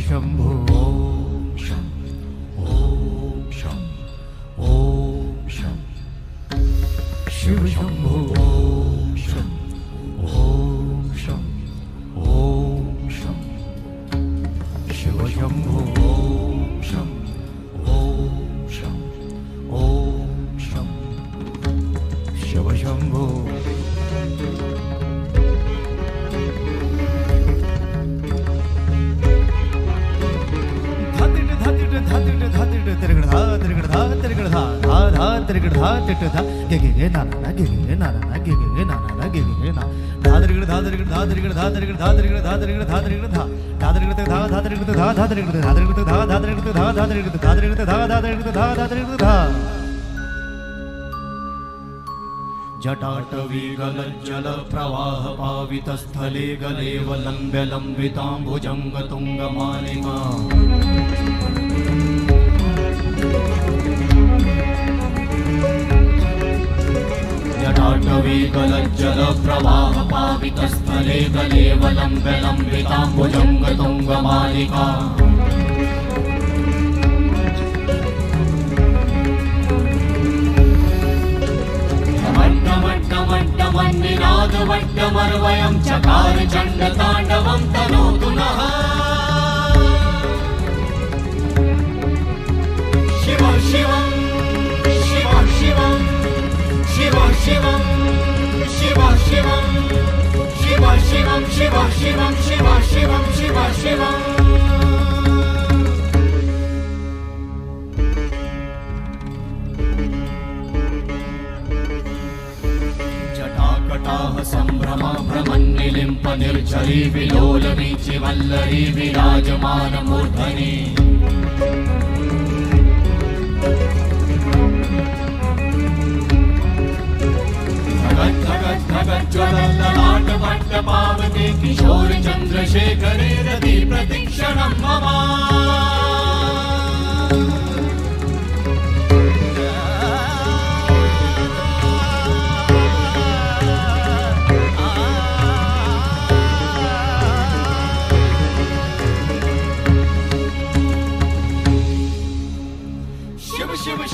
शंभो ओम शं ओम शं ओम शं शिव शंभो ओम शं ओम शं ओम शं शिव शंभो ओम शं ओम शं ओम शं शिव शंभो जटाटवी गलज्जल प्रवाह पावित स्थले गलेव लंब्य लंबितांबुजंग तुंगमालिका जटाटवी गलज्जल प्रवाह पावित स्थले गलेव लंब्य लंबितांबुजंग तुंगमालिका निनाद वट्टमर्वयं चकार चंड तांडवं तनोतु नः शिव शिवं शिव शिवं शिव शिवं शिव शिवं शिव शिवं शिव शिवं शिव शिवं शिव शिवं संभ्रमा भ्रमन्निलिम्प निर्झरी विलोल वीचि वल्लरी विराजमान मूर्धनि धगत् धगत् धगत् ज्वलल्ललाट वट्ट पावते किशोर चन्द्रशेखरे रति प्रतिक्षणं मम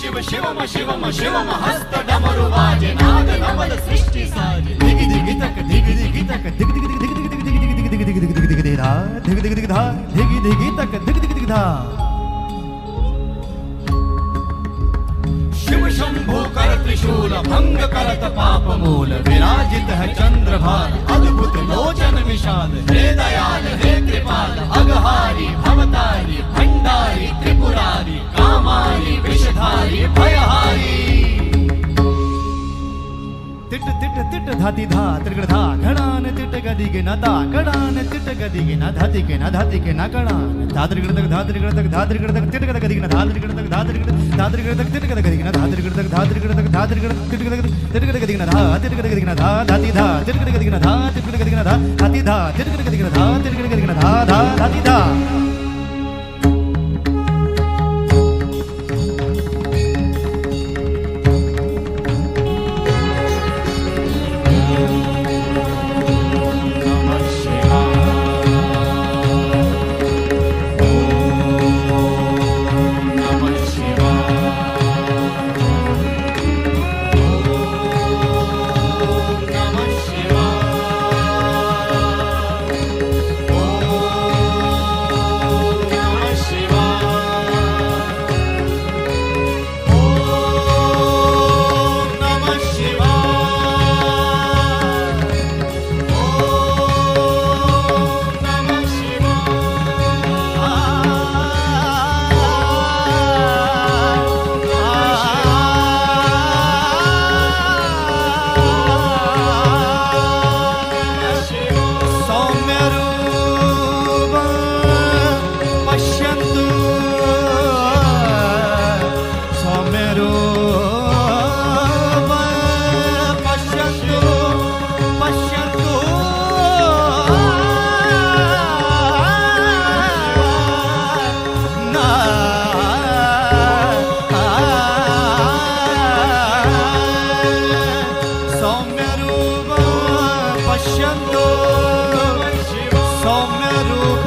शिव शिवम शिवम शिवम हस्त डमरु वाजे नाद नवल सृष्टि साजे दिगि दिगि तक दिगि दिगि तक दिगि दिगि दिगि दिगि दिगि दिगि दिगि दिगि दिगि दिगि धा दिगि दिगि दिगि धा दिगि दिगि तक दिगि दिगि दिगि धा शिव शंभो कर त्रिशूल भंग करत पाप मूल विराजित है चंद्रभार अद्भुत लोचन विशाल हे दयाल हे कृपाल अगहारी भवतारी भंडारी त्रिपुरारी कामारी विषधारी भयहारी तिट तिट तिट धाति धा त्रिगड़ धा घड़ान तिट गदि के नता घड़ान तिट गदि के न धाति के न धाति के न घड़ान धात्रिगड़ तक धात्रिगड़ तक धात्रिगड़ तक तिट गदि के न धात्रिगड़ तक धात्रिगड़ तक तिट गदि के न धात्रिगड़ तक धात्रिगड़ तक धात्रिगड़ तिट गदि के न धा तिट गदि के न धा धाति धा तिट गदि के न धा तिट गदि के न धा धाति धा तिट गदि के न धा तिट गदि के न धा धा धाति धा सौम्य रूप